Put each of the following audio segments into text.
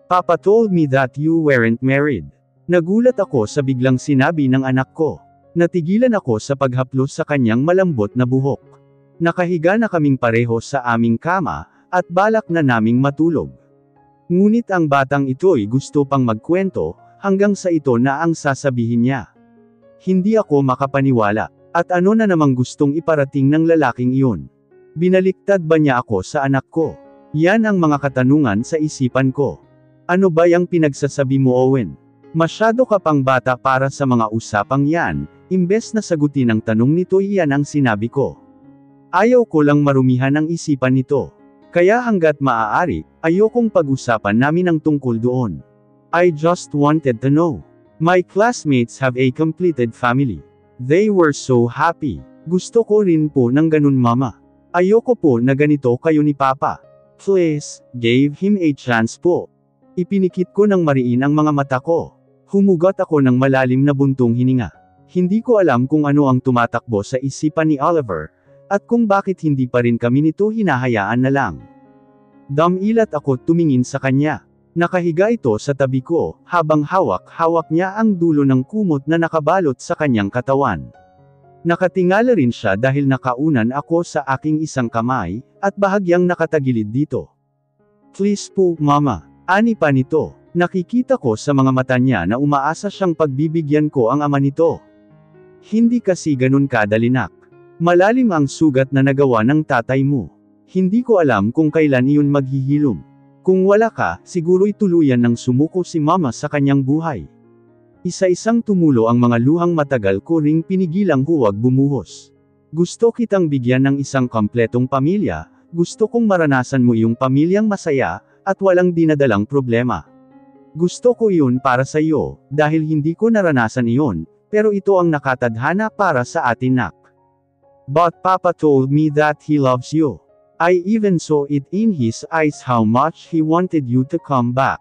Papa told me that you weren't married. Nagulat ako sa biglang sinabi ng anak ko. Natigilan ako sa paghaplos sa kanyang malambot na buhok. Nakahiga na kaming pareho sa aming kama, at balak na naming matulog. Ngunit ang batang ito'y gusto pang magkwento, hanggang sa ito na ang sasabihin niya. Hindi ako makapaniwala. At ano na namang gustong iparating ng lalaking iyon? Binaliktad ba niya ako sa anak ko? Yan ang mga katanungan sa isipan ko. Ano ba yung pinagsasabi mo, Owen? Masyado ka pang bata para sa mga usapang yan, imbes na sagutin ang tanong nito, iyan ang sinabi ko. Ayaw ko lang marumihan ang isipan nito. Kaya hanggat maaari, ayokong pag-usapan namin ang tungkol doon. I just wanted to know. My classmates have a completed family. They were so happy. Gusto ko rin po ng ganun, mama. Ayoko po na ganito kayo ni papa. Please, give him a chance po. Ipinikit ko ng mariin ang mga mata ko. Humugot ako ng malalim na buntong hininga. Hindi ko alam kung ano ang tumatakbo sa isipan ni Oliver, at kung bakit hindi pa rin kami nito hinahayaan na lang. Damilat ako tumingin sa kanya. Nakahiga ito sa tabi ko, habang hawak-hawak niya ang dulo ng kumot na nakabalot sa kanyang katawan. Nakatingala rin siya dahil nakaunan ako sa aking isang kamay, at bahagyang nakatagilid dito. Please po, mama. Ani pa nito. Nakikita ko sa mga mata niya na umaasa siyang pagbibigyan ko ang ama nito. Hindi kasi ganun kadalinak. Malalim ang sugat na nagawa ng tatay mo. Hindi ko alam kung kailan iyon maghihilom. Kung wala ka, siguro'y tuluyan ng sumuko si mama sa kanyang buhay. Isa-isang tumulo ang mga luhang matagal ko ring pinigilang huwag bumuhos. Gusto kitang bigyan ng isang kompletong pamilya, gusto kong maranasan mo iyong pamilyang masaya, at walang dinadalang problema. Gusto ko iyon para sa iyo, dahil hindi ko naranasan iyon, pero ito ang nakatadhana para sa atin, nak. But Papa told me that he loves you. I even saw it in his eyes how much he wanted you to come back.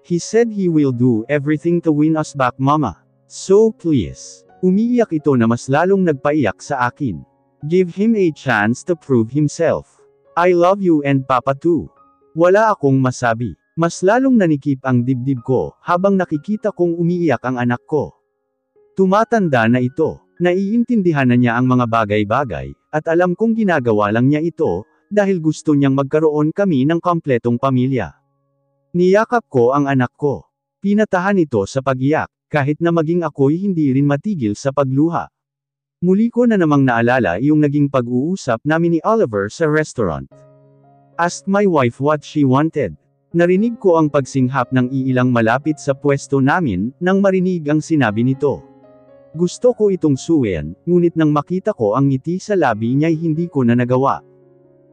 He said he will do everything to win us back, mama. So please. Umiiyak ito na mas lalong nagpaiyak sa akin. Give him a chance to prove himself. I love you and Papa too. Wala akong masabi. Mas lalong nanikip ang dibdib ko, habang nakikita kong umiiyak ang anak ko. Tumatanda na ito. Naiintindihan na niya ang mga bagay-bagay, at alam kong ginagawa lang niya ito, dahil gusto niyang magkaroon kami ng kompletong pamilya. Niyakap ko ang anak ko. Pinatahan ito sa pag-iyak, kahit na maging ako'y hindi rin matigil sa pagluha. Muli ko na namang naalala yung naging pag-uusap namin ni Oliver sa restaurant. Asked my wife what she wanted. Narinig ko ang pagsinghap ng iilang malapit sa pwesto namin, nang marinig ang sinabi nito. Gusto ko itong suwayan, ngunit nang makita ko ang ngiti sa labi niya'y hindi ko na nagawa.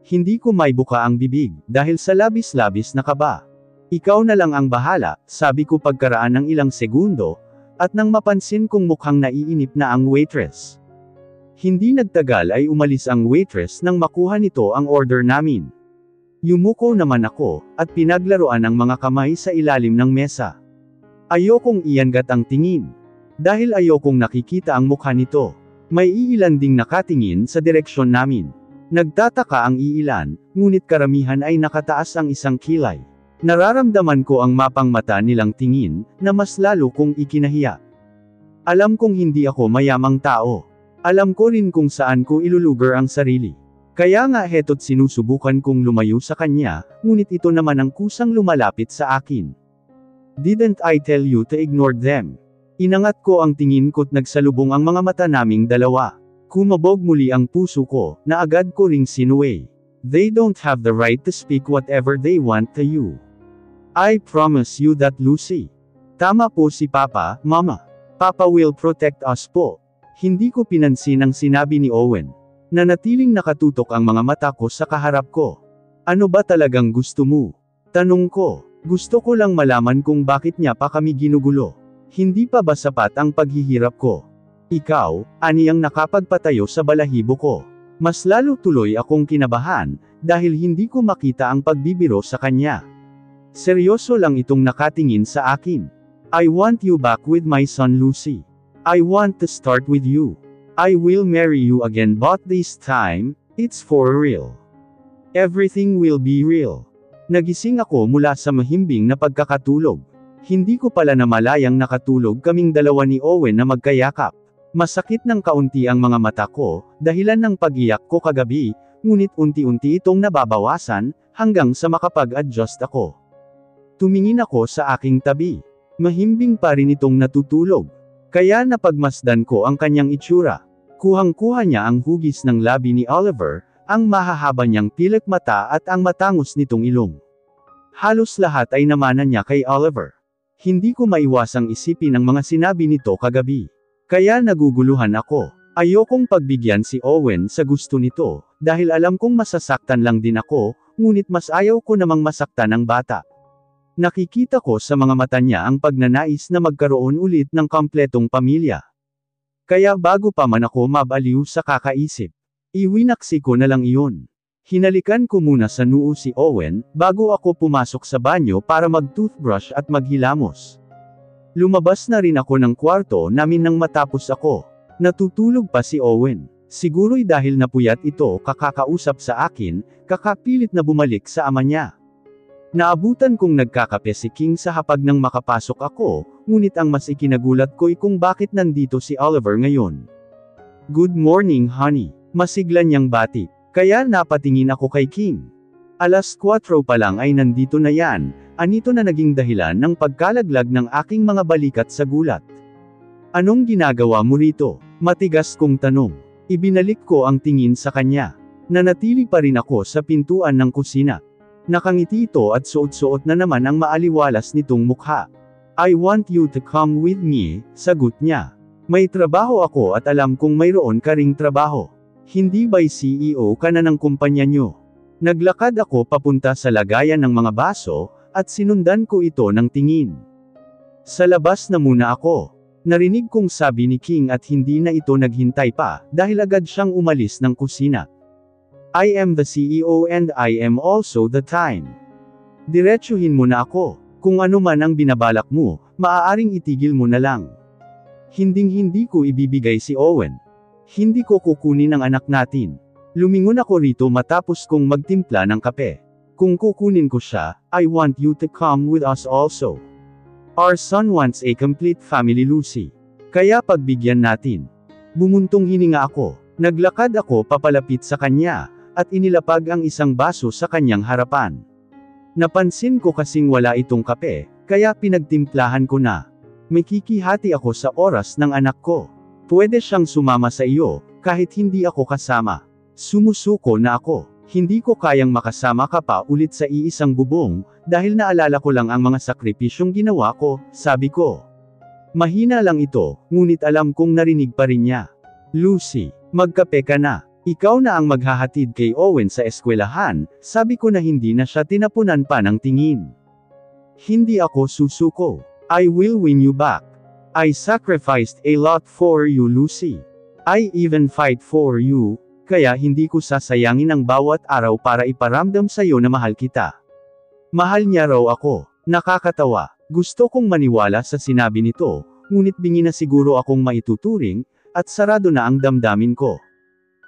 Hindi ko maibuka ang bibig, dahil sa labis-labis na kaba. Ikaw na lang ang bahala, sabi ko pagkaraan ng ilang segundo, at nang mapansin kong mukhang naiinip na ang waitress. Hindi nagtagal ay umalis ang waitress nang makuha nito ang order namin. Yumuko naman ako, at pinaglaruan ang mga kamay sa ilalim ng mesa. Ayokong iyangat ang tingin. Dahil ayokong nakikita ang mukha nito. May iilan ding nakatingin sa direksyon namin. Nagtataka ang iilan, ngunit karamihan ay nakataas ang isang kilay. Nararamdaman ko ang mapang mata nilang tingin, na mas lalo kong ikinahiya. Alam kong hindi ako mayamang tao. Alam ko rin kung saan ko ilulugar ang sarili. Kaya nga heto't sinusubukan kong lumayo sa kanya, ngunit ito naman ang kusang lumalapit sa akin. Didn't I tell you to ignore them? Inangat ko ang tingin ko't nagsalubong ang mga mata naming dalawa. Kumabog muli ang puso ko, na agad ko ring sinuway. They don't have the right to speak whatever they want to you. I promise you that, Lucy. Tama po si Papa, Mama. Papa will protect us po. Hindi ko pinansin ang sinabi ni Owen. Nanatiling nakatutok ang mga mata ko sa kaharap ko. Ano ba talagang gusto mo? Tanong ko. Gusto ko lang malaman kung bakit niya pa kami ginugulo. Hindi pa ba sapat ang paghihirap ko? Ikaw, aniyang nakapagpatayo sa balahibo ko. Mas lalo tuloy akong kinabahan, dahil hindi ko makita ang pagbibiro sa kanya. Seryoso lang itong nakatingin sa akin. I want you back with my son Lucy. I want to start with you. I will marry you again, but this time, it's for real. Everything will be real. Nagising ako mula sa mahimbing na pagkakatulog. Hindi ko pala namalayang nakatulog kaming dalawa ni Owen na magkayakap. Masakit ng kaunti ang mga mata ko, dahilan ng pag-iyak ko kagabi, ngunit unti-unti itong nababawasan, hanggang sa makapag-adjust ako. Tumingin ako sa aking tabi. Mahimbing pa rin itong natutulog. Kaya napagmasdan ko ang kanyang itsura. Kuhang-kuha niya ang hugis ng labi ni Oliver, ang mahahaba niyang pilik mata at ang matangos nitong ilong. Halos lahat ay namana niya kay Oliver. Hindi ko maiwasang isipin ang mga sinabi nito kagabi. Kaya naguguluhan ako. Ayokong pagbigyan si Owen sa gusto nito, dahil alam kong masasaktan lang din ako, ngunit mas ayaw ko namang masaktan ang bata. Nakikita ko sa mga mata niya ang pagnanais na magkaroon ulit ng kompletong pamilya. Kaya bago pa man ako mabaliw sa kakaisip, iwinaksi ko na lang iyon. Hinalikan ko muna sa noo si Owen, bago ako pumasok sa banyo para mag-toothbrush at maghilamos. Lumabas na rin ako ng kwarto namin nang matapos ako. Natutulog pa si Owen. Siguro'y dahil napuyat ito kakakausap sa akin, kakapilit na bumalik sa ama niya. Naabutan kong nagkakape si King sa hapag nang makapasok ako, ngunit ang mas ikinagulat ko'y kung bakit nandito si Oliver ngayon. "Good morning honey," masigla niyang bati. Kaya napatingin ako kay King. 4:00 pa lang ay nandito na yan, anito na naging dahilan ng pagkalaglag ng aking mga balikat sa gulat. "Anong ginagawa mo rito?" Matigas kong tanong. Ibinalik ko ang tingin sa kanya. Nanatili pa rin ako sa pintuan ng kusina. Nakangiti ito at suot-suot na naman ang maaliwalas nitong mukha. "I want you to come with me," sagot niya. "May trabaho ako at alam kong mayroon ka ring trabaho. Hindi ba'y CEO ka na ng kumpanya nyo?" Naglakad ako papunta sa lagayan ng mga baso, at sinundan ko ito ng tingin. "Sa labas na muna ako." Narinig kong sabi ni King at hindi na ito naghintay pa, dahil agad siyang umalis ng kusina. "I am the CEO and I am also the time. Diretsuhin mo na ako. Kung ano man ang binabalak mo, maaaring itigil mo na lang." Hinding-hindi ko ibibigay si Owen. Hindi ko kukunin ang anak natin. Lumingon ako rito matapos kong magtimpla ng kape. Kung kukunin ko siya, I want you to come with us also. Our son wants a complete family, Lucy. Kaya pagbigyan natin. Bumuntong hininga ako. Naglakad ako papalapit sa kanya, at inilapag ang isang baso sa kanyang harapan. Napansin ko kasing wala itong kape, kaya pinagtimplahan ko na. "May kikihati ako sa oras ng anak ko. Pwede siyang sumama sa iyo, kahit hindi ako kasama." Sumusuko na ako. Hindi ko kayang makasama ka pa ulit sa iisang bubong, dahil naalala ko lang ang mga sakripisyong ginawa ko, sabi ko. Mahina lang ito, ngunit alam kong narinig pa rin niya. "Lucy, magkape ka na. Ikaw na ang maghahatid kay Owen sa eskwelahan," sabi ko na hindi na siya tinapunan pa ng tingin. "Hindi ako susuko. I will win you back. I sacrificed a lot for you, Lucy. I even fight for you, kaya hindi ko sasayangin ang bawat araw para iparamdam sa'yo na mahal kita." Mahal niya raw ako. Nakakatawa. Gusto kong maniwala sa sinabi nito, ngunit bingi na siguro akong maituturing, at sarado na ang damdamin ko.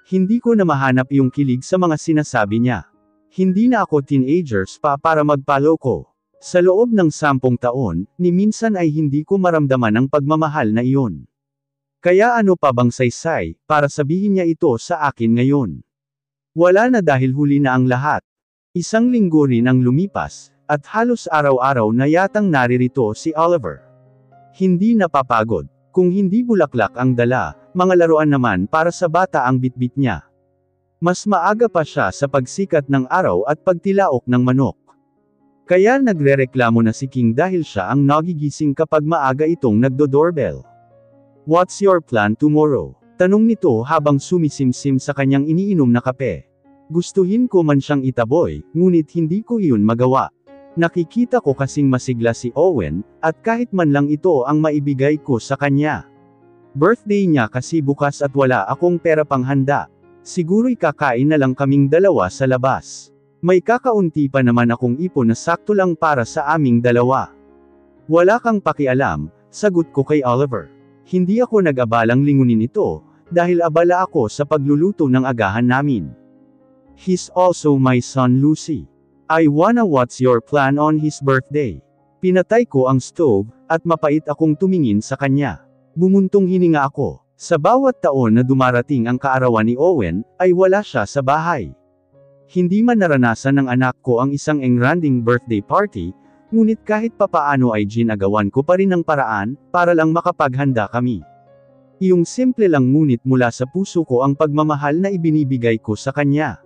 Hindi ko na mahanap yung kilig sa mga sinasabi niya. Hindi na ako teenagers pa para magpaloko. Sa loob ng 10 taon, ni minsan ay hindi ko maramdaman ang pagmamahal na iyon. Kaya ano pa bang saysay, para sabihin niya ito sa akin ngayon? Wala na dahil huli na ang lahat. 1 linggo rin ang lumipas, at halos araw-araw na yatang naririto si Oliver. Hindi napapagod. Kung hindi bulaklak ang dala, mga laruan naman para sa bata ang bitbit niya. Mas maaga pa siya sa pagsikat ng araw at pagtilaok ng manok. Kaya nagrereklamo na si King dahil siya ang nagigising kapag maaga itong nagdo-doorbell. "What's your plan tomorrow?" Tanong nito habang sumisimsim sa kanyang iniinom na kape. Gustuhin ko man siyang itaboy, ngunit hindi ko iyon magawa. Nakikita ko kasing masigla si Owen, at kahit man lang ito ang maibigay ko sa kanya. Birthday niya kasi bukas at wala akong pera pang handa. Siguro'y kakain na lang kaming dalawa sa labas. May kakaunti pa naman akong ipon na sakto lang para sa aming dalawa. "Wala kang pakialam," sagot ko kay Oliver. Hindi ako nag-abalang lingunin ito, dahil abala ako sa pagluluto ng agahan namin. "He's also my son, Lucy. I wanna what's your plan on his birthday? Pinatay ko ang stove, at mapait akong tumingin sa kanya. Bumuntong hininga ako. Sa bawat taon na dumarating ang kaarawan ni Owen, ay wala siya sa bahay. Hindi man naranasan ng anak ko ang isang engranding birthday party, ngunit kahit papaano ay ginagawan ko pa rin ang paraan, para lang makapaghanda kami. Iyong simple lang ngunit mula sa puso ko ang pagmamahal na ibinibigay ko sa kanya.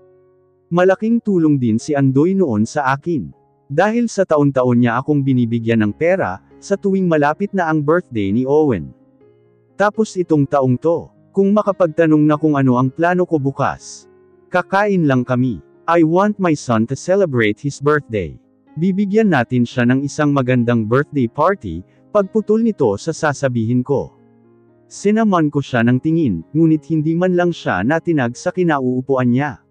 Malaking tulong din si Andoy noon sa akin. Dahil sa taon-taon niya akong binibigyan ng pera, sa tuwing malapit na ang birthday ni Owen. Tapos itong taong to, kung makapagtanong na kung ano ang plano ko bukas. Kakain lang kami. I want my son to celebrate his birthday. Bibigyan natin siya ng isang magandang birthday party, pagputol nito sa sasabihin ko. Sinaman ko siya ng tingin, ngunit hindi man lang siya natinag sa kinauupuan niya.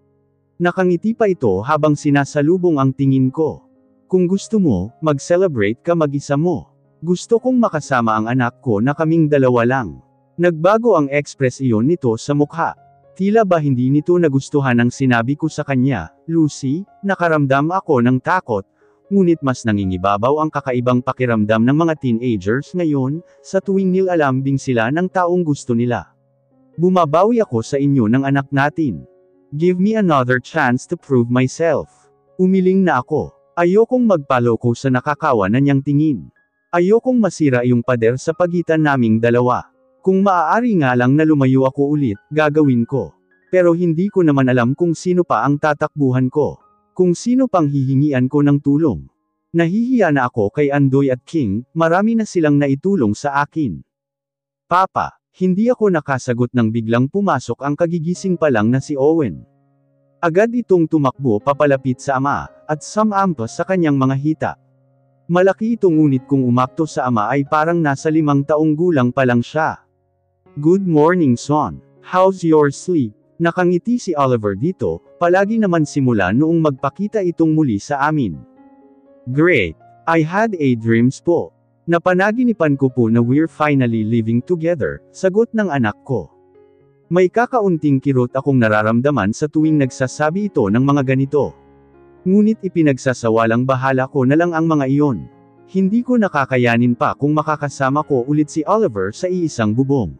Nakangiti pa ito habang sinasalubong ang tingin ko. Kung gusto mo, mag-celebrate ka mag-isa mo. Gusto kong makasama ang anak ko na kaming dalawa lang. Nagbago ang ekspresyon nito sa mukha. Tila ba hindi nito nagustuhan ang sinabi ko sa kanya, Lucy, nakaramdam ako ng takot, ngunit mas nangingibabaw ang kakaibang pakiramdam ng mga teenagers ngayon, sa tuwing nilalambing sila ng taong gusto nila. Bumabawi ako sa inyo ng anak natin. Give me another chance to prove myself. Umiling na ako. Ayokong magpaloko sa nakakawa na niyang tingin. Ayokong masira yung pader sa pagitan naming dalawa. Kung maaari nga lang na lumayo ako ulit, gagawin ko. Pero hindi ko naman alam kung sino pa ang tatakbuhan ko. Kung sino pang hihingian ko ng tulong. Nahihiya na ako kay Andoy at King, marami na silang naitulong sa akin. Papa, hindi ako nakasagot nang biglang pumasok ang kagigising pa lang na si Owen. Agad itong tumakbo papalapit sa ama, at sumampas sa kanyang mga hita. Malaki ito ngunit kung umakto sa ama ay parang nasa 5 taong gulang pa lang siya. Good morning son. How's your sleep? Nakangiti si Oliver dito, palagi naman simula noong magpakita itong muli sa amin. Great. I had a dreams po. Napanaginipan ko po na we're finally living together, sagot ng anak ko. May kakaunting kirot akong nararamdaman sa tuwing nagsasabi ito ng mga ganito. Ngunit ipinagsasawalang bahala ko na lang ang mga iyon. Hindi ko nakakayanin pa kung makakasama ko ulit si Oliver sa iisang bubong.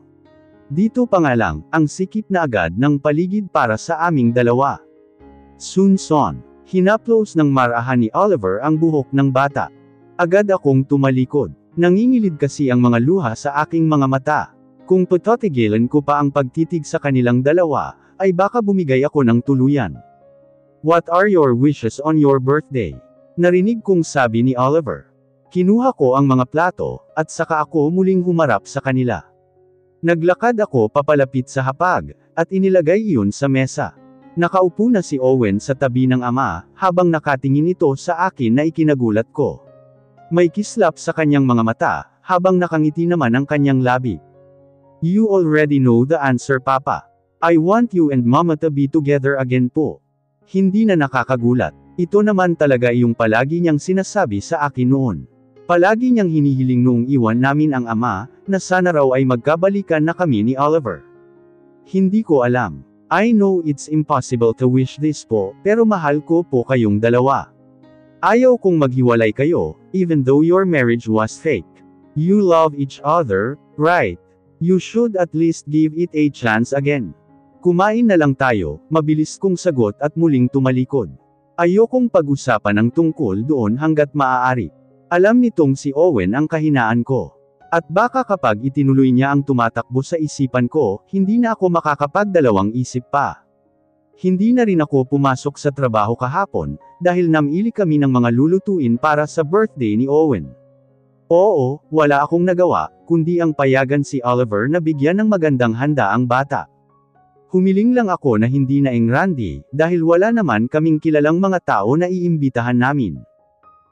Dito pa nga lang, ang sikip na agad ng paligid para sa aming dalawa. Soon son, hinaplos ng marahan ni Oliver ang buhok ng bata. Agad akong tumalikod. Nangingilid kasi ang mga luha sa aking mga mata. Kung patatigilan ko pa ang pagtitig sa kanilang dalawa, ay baka bumigay ako ng tuluyan. What are your wishes on your birthday? Narinig kong sabi ni Oliver. Kinuha ko ang mga plato, at saka ako muling humarap sa kanila. Naglakad ako papalapit sa hapag, at inilagay iyon sa mesa. Nakaupo na si Owen sa tabi ng ama, habang nakatingin ito sa akin na ikinagulat ko. May kislap sa kanyang mga mata, habang nakangiti naman ang kanyang labi. You already know the answer papa. I want you and mama to be together again po. Hindi na nakakagulat. Ito naman talaga yung palagi niyang sinasabi sa akin noon. Palagi niyang hinihiling noong iwan namin ang ama, na sana raw ay magkabalikan na kami ni Oliver. Hindi ko alam. I know it's impossible to wish this po, pero mahal ko po kayong dalawa. Ayaw kong maghiwalay kayo, even though your marriage was fake. You love each other, right? You should at least give it a chance again. Kumain na lang tayo, mabilis kong sagot at muling tumalikod. Ayokong pag-usapan ang tungkol doon hanggat maaari. Alam nitong si Owen ang kahinaan ko. At baka kapag itinuloy niya ang tumatakbo sa isipan ko, hindi na ako makakapagdalawang isip pa. Hindi na rin ako pumasok sa trabaho kahapon, dahil namili kami ng mga lulutuin para sa birthday ni Owen. Oo, wala akong nagawa, kundi ang payagan si Oliver na bigyan ng magandang handa ang bata. Humiling lang ako na hindi na engrande, dahil wala naman kaming kilalang mga tao na iimbitahan namin.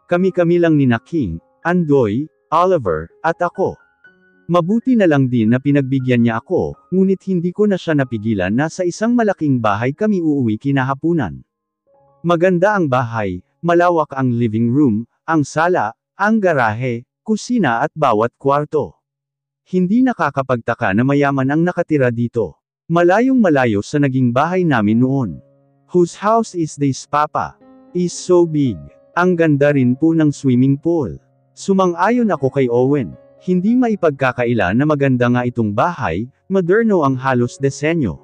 Kami-kami lang ni King, Andoy, Oliver, at ako. Mabuti na lang din na pinagbigyan niya ako, ngunit hindi ko na siya napigilan na sa isang malaking bahay kami uuwi kinahapunan. Maganda ang bahay, malawak ang living room, ang sala, ang garahe, kusina at bawat kwarto. Hindi nakakapagtaka na mayaman ang nakatira dito. Malayong malayo sa naging bahay namin noon. Whose house is this papa? is so big. Ang ganda rin po ng swimming pool. Sumang-ayon ako kay Owen. Hindi maipagkakaila na maganda nga itong bahay, moderno ang halos disenyo.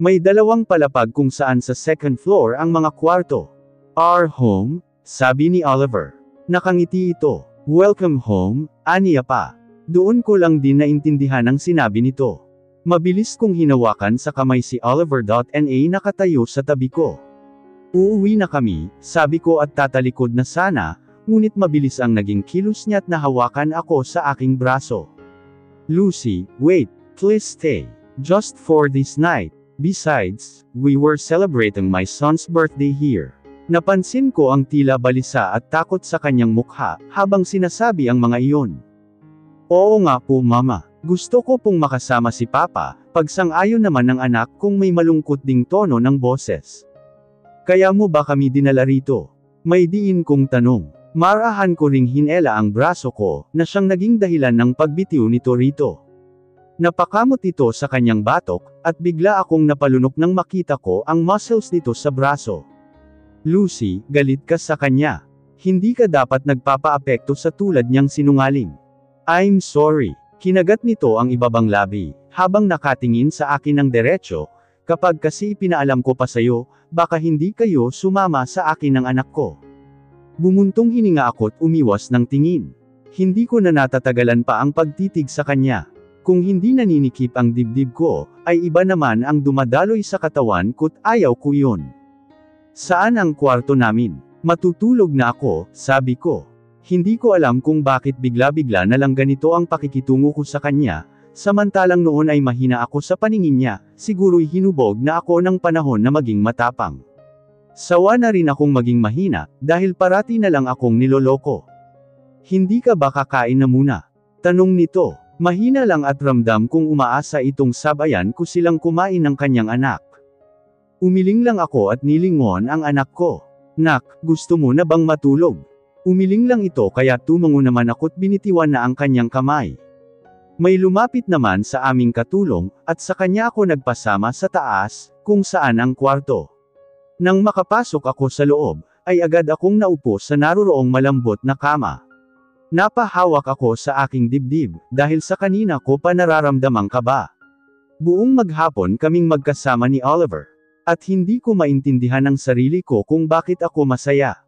May 2 palapag kung saan sa second floor ang mga kwarto. Our home, sabi ni Oliver. Nakangiti ito. Welcome home, aniya pa. Doon ko lang din naintindihan ang sinabi nito. Mabilis kong hinawakan sa kamay si Oliver.na nakatayo sa tabi ko. Uuwi na kami, sabi ko at tatalikod na sana, ngunit mabilis ang naging kilos niya at nahawakan ako sa aking braso. Lucy, wait, please stay. Just for this night. Besides, we were celebrating my son's birthday here. Napansin ko ang tila balisa at takot sa kanyang mukha, habang sinasabi ang mga iyon. Oo nga po mama, gusto ko pong makasama si Papa, pagsang-ayon naman ng anak kung may malungkot ding tono ng boses. Kaya mo ba kami dinala rito? May diin kong tanong. Marahan ko ring hinela ang braso ko, na siyang naging dahilan ng pagbitiw nito rito. Napakamot ito sa kanyang batok, at bigla akong napalunok nang makita ko ang muscles nito sa braso. Lucy, galit ka sa kanya. Hindi ka dapat nagpapaapekto sa tulad niyang sinungaling. I'm sorry. Kinagat nito ang ibabang labi, habang nakatingin sa akin ng diretso, kapag kasi pinaalam ko pa sayo, baka hindi kayo sumama sa akin ng anak ko. Bumuntong hininga ako't umiwas ng tingin. Hindi ko na natatagalan pa ang pagtitig sa kanya. Kung hindi naninikip ang dibdib ko, ay iba naman ang dumadaloy sa katawan ko't ayaw ko yun. Saan ang kwarto namin? Matutulog na ako, sabi ko. Hindi ko alam kung bakit bigla-bigla na lang ganito ang pakikitungo ko sa kanya, samantalang noon ay mahina ako sa paningin niya, siguro'y hinubog na ako ng panahon na maging matapang. Sawa na rin akong maging mahina, dahil parati na lang akong niloloko. Hindi ka ba kakain na muna? Tanong nito. Mahina lang at ramdam kung umaasa itong sabayan ko silang kumain ng kanyang anak. Umiling lang ako at nilingon ang anak ko. Nak, gusto mo na bang matulog? Umiling lang ito kaya tumango naman ako't binitiwan na ang kanyang kamay. May lumapit naman sa aming katulong, at sa kanya ako nagpasama sa taas, kung saan ang kwarto. Nang makapasok ako sa loob, ay agad akong naupo sa naroroong malambot na kama. Napahawak ako sa aking dibdib, dahil sa kanina ko pa nararamdamang kaba. Buong maghapon kaming magkasama ni Oliver. At hindi ko maintindihan ang sarili ko kung bakit ako masaya.